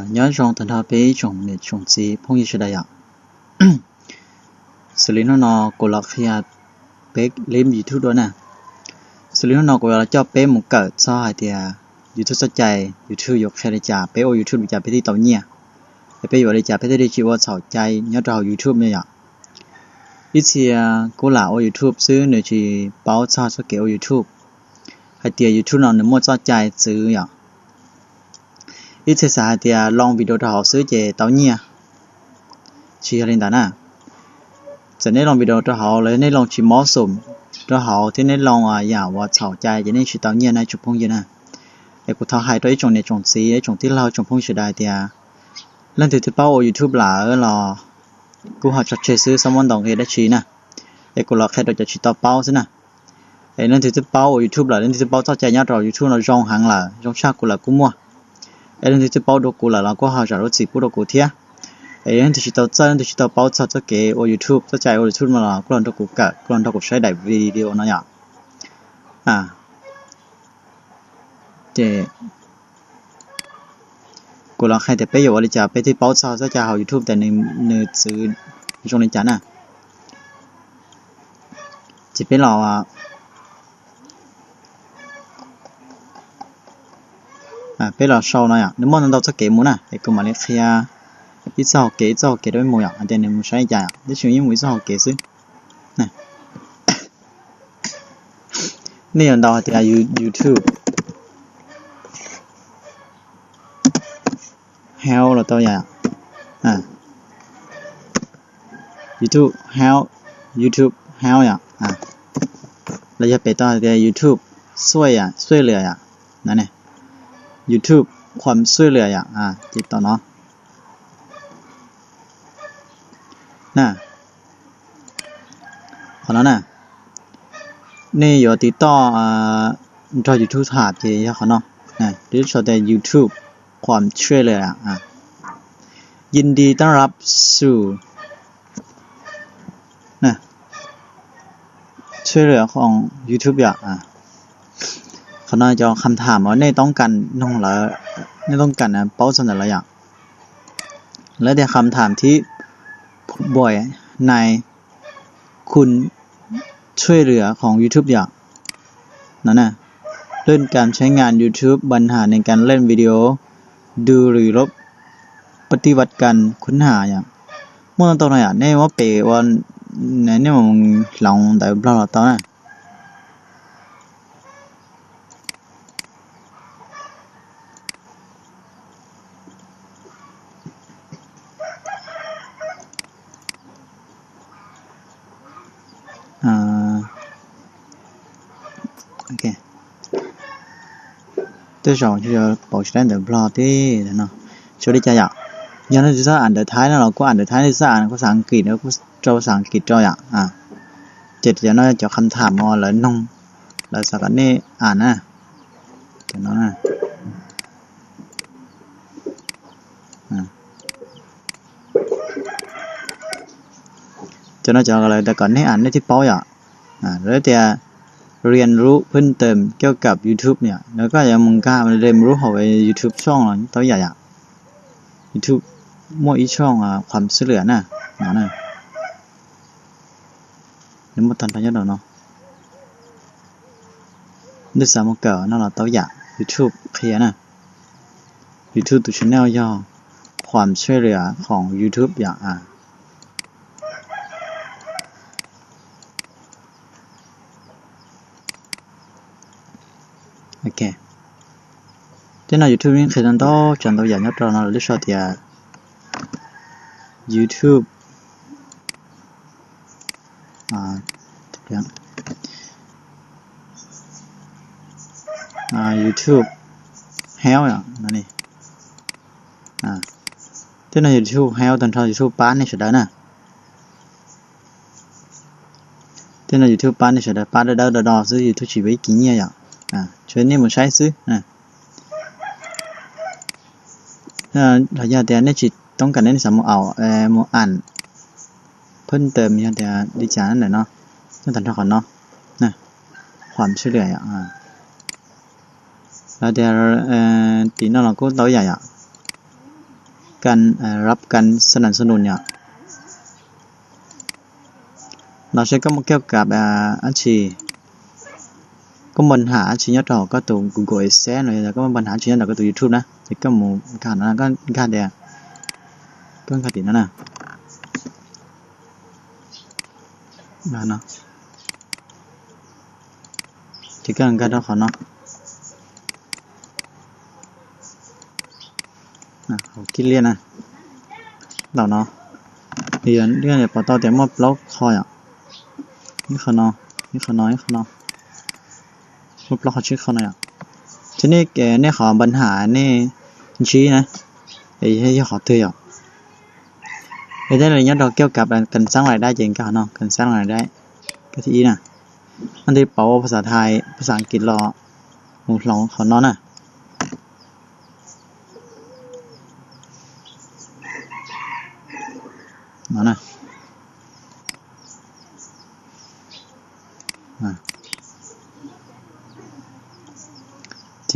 nhớ trong thần thao bé trong để trong gì phong như thế này ạ xử lý nó của là khi bé lên YouTube đó nè xử lý nó của là cho bé một cỡ so hay thì YouTube sẽ chạy YouTube dục hay là trả bé ở YouTube trả bé đi tàu nhẹ bé vào đây trả bé đi chịu vào sầu chạy nhớ vào YouTube như vậy ít khi cô là ở YouTube xứ nữa chỉ báo cho số kiểu YouTube hay thì YouTube nào nữa mua cho chạy xứ vậy ít thế sao thì long video đó họ xứ về tàu nhẹ chỉ lên đó nèจะในลองวิดีโอตัวเขาเลยในลองชิมอสมตัวเขาที่ในลองอย่าว่าเฉาใจจะในชิตาวเนี่ยในจุดพงยันนะไอ้กูท้าให้ตัวไอ้จงในจงสีไอ้จงที่เราจงพงสุดได้เดียเรื่องที่เป้ายูทูบหล่าหรอกูหาจัดเชื่อซื้อสมวันดองเฮได้ชีนะไอ้กูหลอกแค่ตัวจะชิตาวเป้าซินะไอ้เรื่องที่เป้ายูทูบหล่าเรื่องที่เป้าเจ้าใจเนี่ยเรายูทูบเราจงหังหล่าจงชากูหล่ากูมั่วไอ้เรื่องที่เป้าดูกูหล่าเราก็หาจัดรถสีกูดูกูเทียไอ้ที่ชิตาวเจ้าที่ชิตาวเป้าเจ้าจะเก๋โอยูทูบเจ้าใจโอยูทูบมาละกลอนตัวกูกะกลอนตัวกูใช้ได้วิดีโอนั่นอย่างเจกูลองให้แต่ไปอยู่ว่าจะไปที่เป้าเจ้าจะเอายูทูบแต่ในซื้อตรงนี้จ้ะน่ะจะเป็นเราเป็นเราเช่าหน่อยนึกว่าเราจะเก๋มั้งน่ะไอ้กูมาเลเซียít sao kể đối mồi anh đây này một sai dài để chuyện như mũi sao kể xứ này này ở đâu thì YouTube how là tôi vậy YouTube how vậy làจะไปต่อที่ YouTube ช่วยเหลือนั่นแหละ YouTube ความช่วยเหลือติดต่อเนาะน่ะพอแล้วน่ะนี่อยู่ติดต่อจอ YouTube ถาดที่เขาเนาะหรือชอแต่ YouTube ความช่วยเหลือยินดีต้อนรับสู่น่ะช่วยเหลือของ YouTube เขาน่าจะคำถามว่าในต้องการน้องละในต้องการเป้าสนอะไรแล้วแต่คำถามที่บ่อยในคุณช่วยเหลือของ YouTube นั่นน่ะเรื่องการใช้งาน YouTube ปัญหาในการเล่นวิดีโอดูหรือลบปฏิบัติการค้นหาเมื่อตอนนั้นเนี่ยว่าเป๋วันเนี่ยมันลองแต่เราตอนนั้นok tôi chọn cho bộ sách để blog đi nó cho đi chơi nhớ nó sẽ ảnh được thái nó có ảnh được thái sẽ ảnh có sáng kỳ nó có trâu sáng kỳ trâu chết cho nó cho khăn thảm mà là nông là sao cái này ảnh cho nó cho nó cho lạiแต่ก่อนให้อ่านได้ที่เป้าแล้วแต่เรียนรู้เพิ่มเติมเกี่ยวกับ YouTube เนี่ยแล้วก็ยังมึงกล้าเรียนรู้เอาไว้ YouTube ช่องตัวใหญ่YouTube มั่วอีช่องความช่วยเหลือน่ะนึกว่าทันพยัญชนะเนาะนึกสามเก่านั่นแหละตัวใหญ่ YouTube เคลียร์YouTube ตัว channel ย่อความช่วยเหลือของ YouTube ok thế nào YouTube những khi đó chẳng đâu giải nhất rồi nó là thì YouTube YouTube heo nó này thế nào YouTube heo thành ra YouTube bán này sẽ đấy nè thế nào YouTube bán này sẽ đấy bán ở đâu đó chứ YouTube chỉ với kính như vậy cho nên một sai xứ thời gian thì anh chỉต้องการในสมเอาmộtอ่านเพิ่มเติมอย่างเดียวดิฉันนั่นแหละเนาะต้องตัดก่อนเนาะความช่วยเหลือแล้วเดี๋ยวตีนั่นเราก็ตัวใหญ่ การรับการสนับสนุนเนี่ยเราใช้ก็มาเกี่ยวกับอันชีก็ปัญหาชิ้นยอดก็ตัว Google AdSense เลยแล้วก็ปัญหาชิ้นยอดก็ตัว YouTube นะที่ก็หมู่การนั้นก็การเดียก็การติดนั่นน่ะเนาะที่ก็การต้องขอเนาะเขาคิดเรียนนะเราเนาะเรียนเนี่ยพอต่อแต่มอบล็อกคอยอ่ะนี่เขาเนาะนี่เขาเนาะนี่เขาเนาะมอบล็อกเขาชื่อเขาเนาะทีนี้แกเนี่ยขอปัญหาเนี่ยชี้นะไอ้ให้ขอเตือนอ่ะไอ้ได้เลยเนี่ยเราเกี่ยวกับการสร้างรายได้จริงกันเนาะการสร้างรายได้ก็ที่น่ะอันที่เป่าภาษาไทยภาษาอังกฤษรอหมู่เราเขาเนาะน่ะนั่นน่ะเจ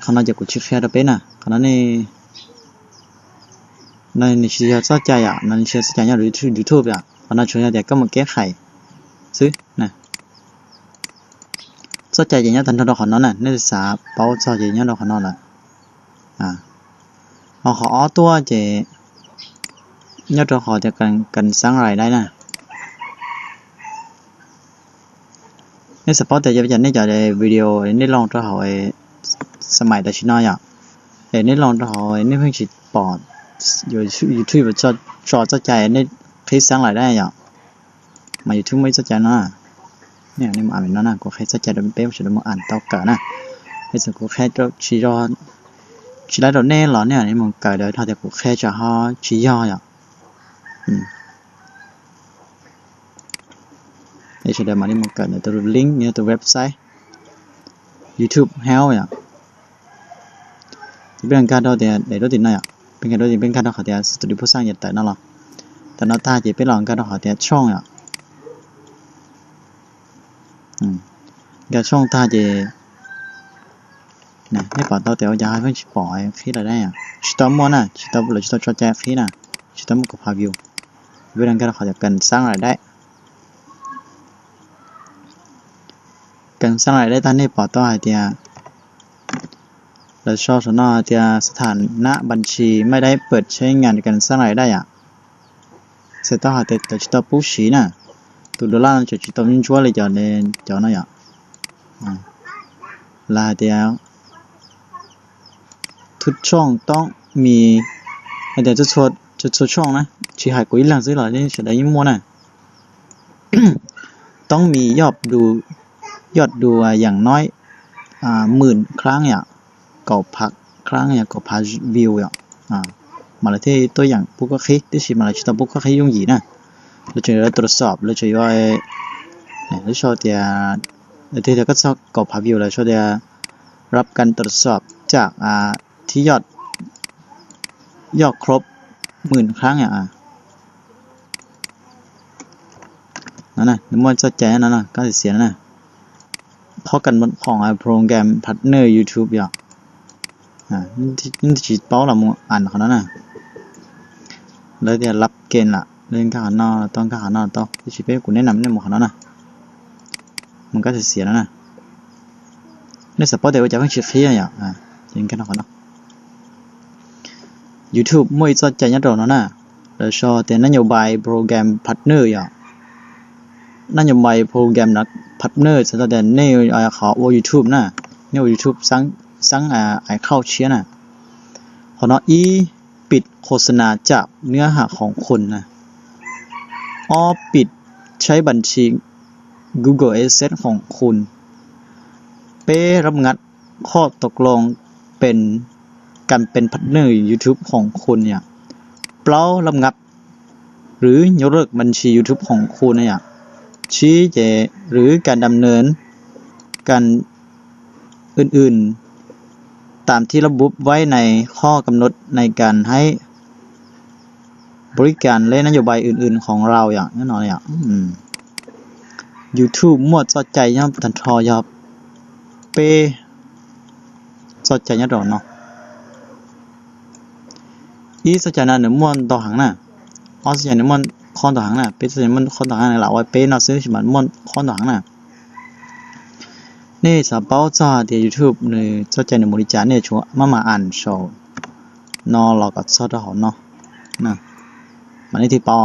เขาน่าจะกูชื่อแค่เป็นน่ะเขานั่นนี่นั่นนี่ชื่อเข้าใจอ่ะนั่นชื่อเข้าใจอย่างYouTubeอ่ะเขาน่าช่วยแต่ก็มาแก้ไขซื้อน่ะเข้าใจอย่างนี้ทันทีเราขอนั่นน่ะนักศึกษาเป่าเข้าใจอย่างนี้เราขอนั่นแหละเราขอตัวเจยอดเราขอจะกันสร้างรายได้นะในสปอร์ตแต่จะเป็นในจอในวิดีโอในลองตัวเขาสมัยแต่ชินอยอ่ะในลองตัวเขาในเพิ่งฉีดปอดอยู่ YouTube จะใจในคลิปสร้างรายได้อ่ะมา YouTube ไม่จะใจนะเนี่ยนี่มาอ่านนั่นนะกูแค่จะใจโดนเป๊ะฉันมาอ่านเต่าเกิดนะไอ้สิ่งกูแค่จะชี้ย้อนชี้ได้โดนแน่หรอเนี่ยนี่มึงเกิดเดี๋ยวถ้าแต่กูแค่จะห่อชี้ย้อนอ่ะไอ้เฉยๆมาที่มันเกิดในตัวลิงก์เนี่ยตัวเว็บไซต์ YouTube Help อ่ะที่เป็นการดูเดี๋ยวในรถติดหน่อยอ่ะเป็นการดูที่เป็นการดูขอเดี๋ยวสตูดิโอผู้สร้างยัดแต่นั่นหรอแต่น้าตาจะเป็นหลองการดูขอเดี๋ยวช่องอ่ะการช่องตาจะเนี่ยให้ปอดตัวเดี๋ยวยาให้เพื่อนปล่อยขี้อะไรได้อ่ะชิตามัวน่ะชิตาบุหรี่ชิตาชดแจขี้น่ะชิตามุกกับพาวิวเป็นการดูขอเดี๋ยวกันสร้างรายได้การสร้างรายได้ตอนนี้ปอตัวเดียและชอบสนอเดียสถานะบัญชีไม่ได้เปิดใช้งานในการสร้างรายได้อ่ะเสร็จต่อหาแต่จิตปุ๊ชีน่ะตัวดอลลาร์จะจิตยิ่งชั่วเลยจอในจอนั่นอ่ะลาเดียวทุกช่องต้องมีเดี๋ยวจะช่องนะชี้หายกุยหลังซื้อหรอนี่เฉยๆยิ่งมัวน่ะ ต้องมียอดดูอย่างน้อย10,000 ครั้งเนี่ยก่อพักครั้งเนี่ยก่อพักวิวเนี่ยมาเลยที่ตัวอย่างปุ๊กก็คิดที่สิมาเลยชิตาปุ๊กก็คิดยุ่งหยีนะเราจะตรวจสอบเราจะย่อยเราชอบเดียที่เดียวก็ชอบก่อพักวิวเราชอบเดียรับการตรวจสอบจากที่ยอดครบ10,000 ครั้งเนี่ยนั่นน่ะนึกว่าจะแจ้นั่นน่ะก็เสียนั่นน่ะเพราะกันของโปรแกรมพาร์ทเนอร์ YouTube อย่างนี่ฉีดเป้าละมึงอ่านเขานั่นน่ะแล้วเดี๋ยวรับเกณฑ์ละเรื่องการนอนต้องการนอนต้องที่ฉีดไปกูแนะนำเนี่ยหมดเขานั่นน่ะมันก็จะเสียนั่นน่ะในสปอร์ตเดี๋ยวจะเพิ่งฉีดฟรีอย่างจริงกันเขาเนาะ YouTube ไม่สนใจยัดเราเนาะแล้วชอบแต่นโยบายโปรแกรมพาร์ทเนอร์อย่างนโยบายโปรแกรมนักพาร์ทเนอร์แสดงในเขาว่า YouTube นะเนี่ย YouTube สั่งเข้าเชียร์นะเขาเนาะปิดโฆษณาจากเนื้อหาของคนนะปิดใช้บัญชี Google AdSense ของคุณเป้รับงัดข้อตกลงเป็นการเป็นพาร์ทเนอร์ YouTube ของคุณเนี่ยเปล่ารับงับหรือยกเลิกบัญชี YouTube ของคุณเนี่ยชี้แจงหรือการดำเนินการอื่นๆตามที่ระบุไว้ในข้อกำหนดในการให้บริการและนโยบายอื่นๆของเราอย่างแน่นอนอย่างYouTube มั่วจอใจย่อมทันทอยอเป้จอใจย่อดอกเนาะ ý sao cho nên nếu muốn tàu hàng nè ó sao nếu muốn con tàu hàng nè bé sao muốn con tàu hàng này là oi bé nó sẽ chỉ muốn con tàu hàng nèนี่สาวเป้าจ้าเดี๋ยว YouTube เนี่ยจะใจในบริจาคเนี่ยชัวมาอ่านโชว์นอเราก็ชอบหอเนาะนะมันนี่ที่เป้า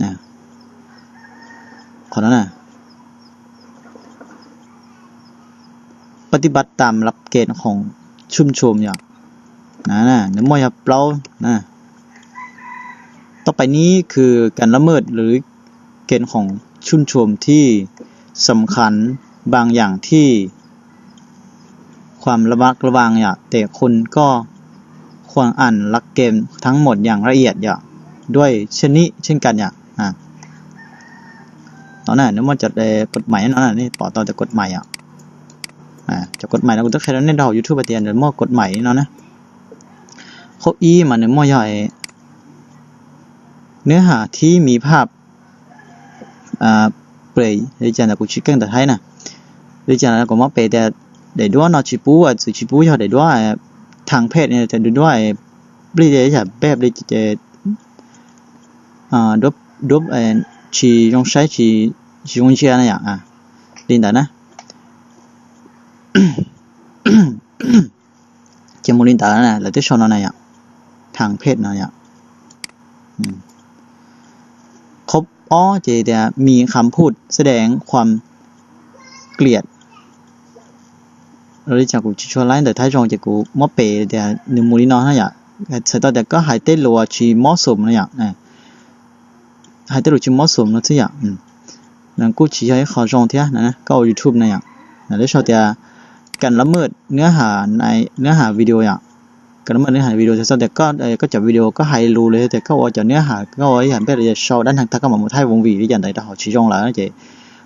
นะขอนั้นน่ะปฏิบัติตามหลักเกณฑ์ของชุมชนอย่างนะเดี๋ยวมอยเปล่านะต่อไปนี้คือการละเมิดหรือเกณฑ์ของชุมชนที่สำคัญบางอย่างที่ความระมัดระวังอย่างแต่คุณก็ควรอ่านหลักเกณฑ์ทั้งหมดอย่างละเอียดอย่างด้วยเช่นกันอย่างตอนนั้นนึกว่าจะได้กฎหมายนั่นน่ะนี่ปอตอนจะกฎหมายจะกฎหมายแล้วกูต้องใช้แล้วในดาว YouTube เตียนเดี๋ยวมั่วกฎหมายเนาะนะเขามันเนี่ยมั่วใหญ่เนื้อหาที่มีภาพเปรย์ดิฉันจะกูชี้กันแต่ไทยนะดิฉันก็มาเปรย์แต่เดี๋ยวด้วยนอชิปูสื่อชิปูเขาเดี๋ยวด้วยทางเพศเนี่ยจะดูด้วยบริเดชแบบดิจะดบชียงใช้ชียงเชียนะอย่างดินแต่นะเจมูลินแต่ละนะแล้วที่ชนอะไรอย่างทางเพศนะอย่างครบเจเดียมีคำพูดแสดงความเกลียดเราได้จากกูชวนไล่แต่ท้ายจงจากกูมอเปเดียหนึ่งมูลินนะอย่างเสร็จแต่ก็หายเต้นรัวชีมอสมนะอย่างหายเต้นรัวชีมอสมนะที่อย่างนั่นกูชี้ให้เขาจงเท่านะก็ YouTube นะอย่างแล้วได้ชอบเดียการละเมิดเนื้อหาในเนื้อหาวิดีโออย่างการละเมิดเนื้อหาวิดีโอแต่ก็จับวิดีโอก็ให้รู้เลยแต่ก็ว่าจะเนื้อหาก็ว่าอย่างเป็นจะโชว์ด้านทางทักก็มาหมดให้วงวีที่อย่างไรแต่เขาชี้จงแล้วนะเจ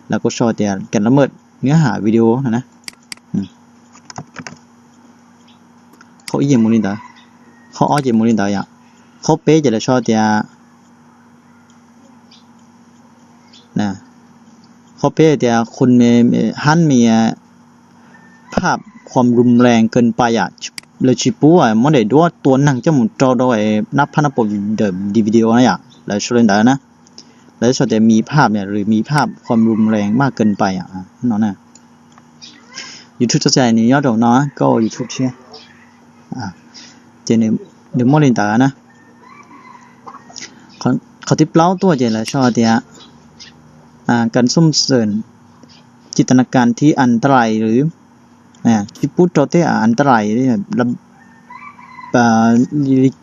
แล้วก็โชว์แต่การละเมิดเนื้อหาวิดีโอนะเขาอีเยี่ยมมูลินดาเขาอ้อเยี่ยมมูลินดาอย่างเขาเป๊ะจะได้โชว์แต่นะเขาเป๊ะแต่คุณฮันมีภาพความรุนแรงเกินไปเลยชิปูมันได้ด้วยตัวหนังจะหมุนจอด้วยนับพันนับเดิมดีวิดีโอนะแล้วช่วยได้นะแล้วส่วนแต่มีภาพเนี่ยหรือมีภาพความรุนแรงมากเกินไปนั่นน่ะ YouTube จะใจนี้ยอดดอกเนาะก็ YouTube เชื่อเจเนี่ยเดี๋ยวมอลินตานะเขาที่เปล่าตัวเจแล้วชอบเดียการซุ่มเสริญจินตนาการที่อันตรายหรือที่พูดตัวเต้อันตรายนี่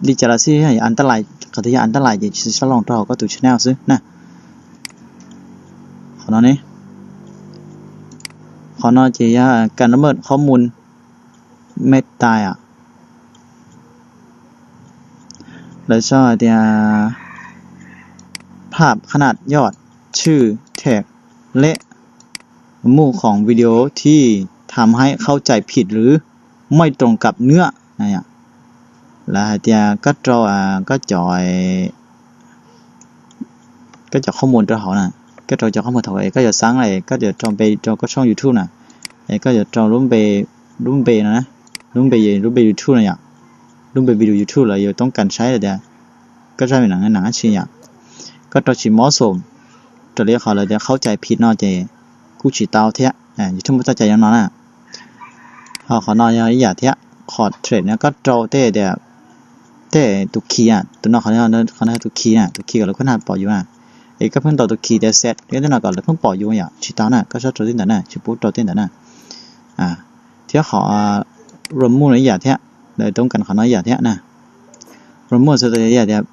ลิจาราซีอันตรายเขาที่อันตรายจะฉลองเราก็ตัวชแนลซื้อนะขอน้อนี้ขอน้อเจียการละเมิดข้อมูลไม่ตายแล้วชอบเดียภาพขนาดยอดชื่อแท็กและหมู่ของวิดีโอที่ทำให้เข้าใจผิดหรือไม่ตรงกับเนื้อนะแล้วเดียก็จอยข้อมูลตัวเขานะก็จอยข้อมูลเขาก็จะสร้างอะไรก็จะจองไปจองก็ช่อง YouTube นะก็จะจองรุ่มเบนะรุ่มเบ YouTube นะรุ่มเบวิดีโอ YouTube เลยต้องการใช้เลยเดียก็ใช้เป็นหนังชิ้นก็ตัวชิมอสมตัวเรียกเขาเลยจะเข้าใจผิดนอเจกูฉีดเตาเทะอยู่ที่มุตใจยังนอนเขานอนอย่าเทะคอร์ดเทรดเนี่ยก็โจเต้ตุคีตัวนอกเขาเนี่ยตุคีตุคีกับเราก็น่าปล่อยอยู่ก็เพิ่งต่อตุคีแต่เซตก็ตัวนอกก็เราเพิ่งปล่อยอยู่ฉีดเตาก็ชอบโจเต้นแต่ชิปูโจเต้นแต่เที่ยวเขารวมมู่เลยอย่าเทะเลยต้องกันเขาน้อยอย่าเทะรวมมู่สุดเลยอย่าเทะ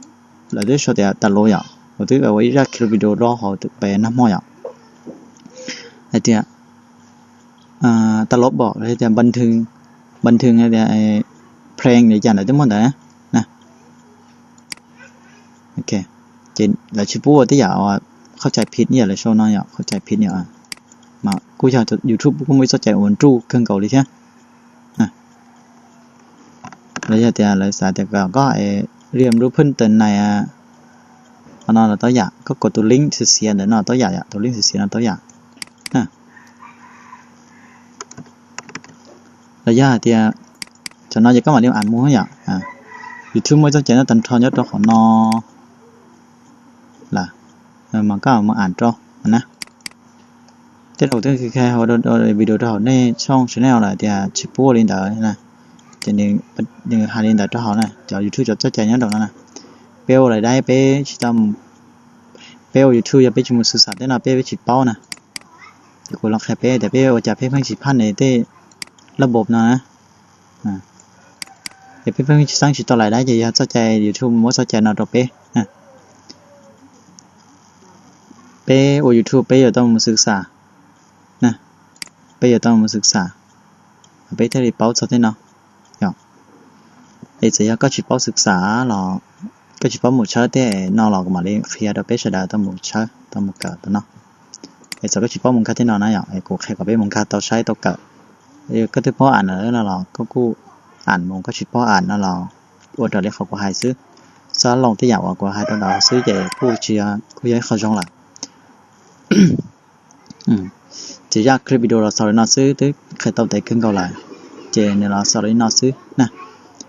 เราได้ชดแต่ตลอดเราถือเอาไว้รักคลิปวิดีโอรอเขาไปน้ำมอยไอ้เดียตลบบอกไอ้เดียบันทึงไอ้เดียเพลงในจานไหนทั้งหมดนะโอเคเจนแล้วชิปูที่อยากเข้าใจผิดเนี่ยเลยโชว์น้อยเข้าใจผิดเนี่ยมากูอยากจะ YouTube กูไม่เข้าใจวันจู้เครื่องเก่าเลยใช่แล้วเดียเลยสายแต่ก็เรียนรู้เพิ่มเติมในนอนเราตัวอย่างก็กดตัวลิงก์เสียเดี๋ยวนอนตัวอย่างตัวลิงก์เสียนอนตัวอย่างระยะเดียจะนอนจะก็มาเรียนอ่านมูให้อย่าง YouTube mới cho chạy nó tận thon nhất đó họ no là mà các mà ảnh cho nè tiếp đầu tiên khi họ đôi video đó họ nên trong channel là thì chụp bố lên đó nè cho nên hai lên đó cho họ nè cho YouTube cho chạy nhớ đâu nè beo lại đây bé chỉ tầm beo YouTube bé chỉ một sự sản thế nào bé chỉ bao nè thì cô lọc khai bé để béจะbé phải chỉพันnày thế ระบบนะเดี๋ยวเพื่อนๆสร้างชิ้นต่อหลายได้จะเข้าใจ YouTube ว่าเข้าใจนอตเป้เป้โอ YouTube เป้จะต้องมาศึกษานะเป้จะต้องมาศึกษาเป้ที่เป้าสักทีเนาะเดี๋ยวจะก็ชิ้นเป้าศึกษาหรอก็ชิ้นเป้าหมู่เชิดแต่นอหลอกมาเลยเคลียร์ตัวเป้เฉยๆต้องหมู่เชิดต้องหมู่เกิดตัวเนาะเดี๋ยวจะก็ชิ้นเป้าหมู่ค่าที่นอนนะอย่างไอ้กูแค่กับเป้หมู่ค่าตัวใช้ตัวเกิดก็ที่พ่ออ่านแล้วนะเราก็กูอ่านมงก็ชิดพ่ออ่านนะเราอวดเรียกเขาก็หายซื้อซาลงที่อยากว่าก็หายตอนเราซื้อใหญ่กูเชียร์กูย้ายเขาช่องละจะยากคลิปวิดีโอเราสอนเราซื้อถึงใครต้องแต่ขึ้นก็เลยเจเนี่ยเราสอนเราซื้อนะ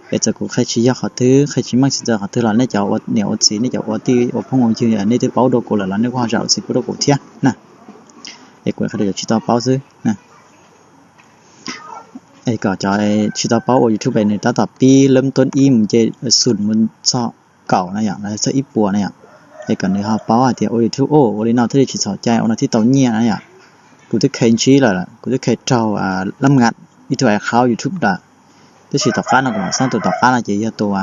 เดี๋ยวจะกูใครชี้ยากเขาถือใครชี้มั่งสิจะเขาถือเราเนี่ยจะอดเหนียวอดสีเนี่ยจะอดที่อดพุ่งงงชื่ออันนี้ที่เป้าโดกูเลยเราเนี่ยว่าจะเอาสิกูโดกูเทียนะเอกกูเขาเดี๋ยวชี้ต่อเป้าซื้อนะไอ้ก็จะไอ้ชิตาเป้าอยู่ทุกแบบในต่อปีเริ่มต้นอิ่มจะสุดมันซอเก่านะอย่างไรซะอีปัวนะอย่างไอ้ก็ในเขาเป้าที่โอ้ยทุกโอ้วันนี้เราที่ชิดสอใจเอาหน้าที่เต่าเงี้ยนะอย่างกูจะเคยชี้เลยล่ะกูจะเคยเจ้าลำงัดอีตัวไอ้เขาอยู่ทุกด่าที่ชิดต่อฟ้าเราก็มาสร้างตัวต่อฟ้าเราจะเยอะตัว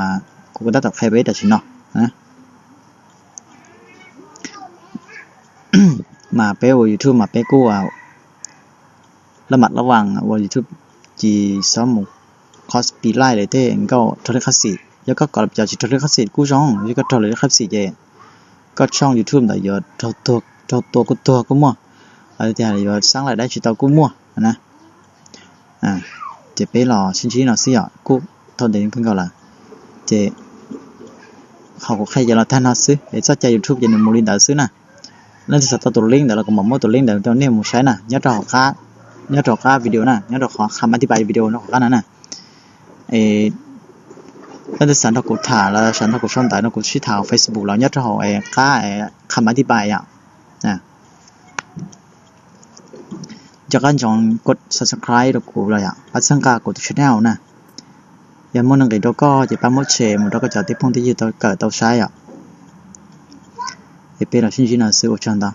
กูก็ได้ต่อใครไปแต่ชินเนาะนะมาเป้โอ้ยูทูบมาเป้กูระมัดระวังว่ายูทูบจีสามมุกคอสปีไล่เลยเต้ก็ทอร์เรคัสซีแล้วก็กรอบจากทอร์เรคัสซีกู้ช่องแล้วก็ทอร์เรคัสซีเจก็ช่อง YouTube แต่ยอดตัวกูมั่วอะไรที่อะไรยอดสร้างรายได้ชิดตัวกูมั่วนะเจเป้หล่อชิ้นเราซื้อกูทอดเด่นขึ้นก็ละเจเขาก็ใครจะเราท่านเราซื้อไอ้เจ้าใจ YouTube จะหนึ่งมูลินแต่ซื้อนะนั่นจะตัดตัวลิงก์แต่เราก็มั่วตัวลิงก์แต่ตอนนี้มูใช้นะยัดเราค่าnhớ trò cá video nè nhớ trò khó khăn đi bài video nó khó khăn nè cái sản phẩm của thả là sản phẩm của son tại nó cũng chỉ thảo Facebook là nhớ trò họ cá khăn đi bài ạ nè cho các chọnกด subscribe được của rồi ạ bắt sang cả của channel nè giờ muốn cái đó có chỉ bán một chế một đó có trả tiếp phong tí gì tôi cỡ tàu sai ạ thì bây giờ xin là sự ủng hộ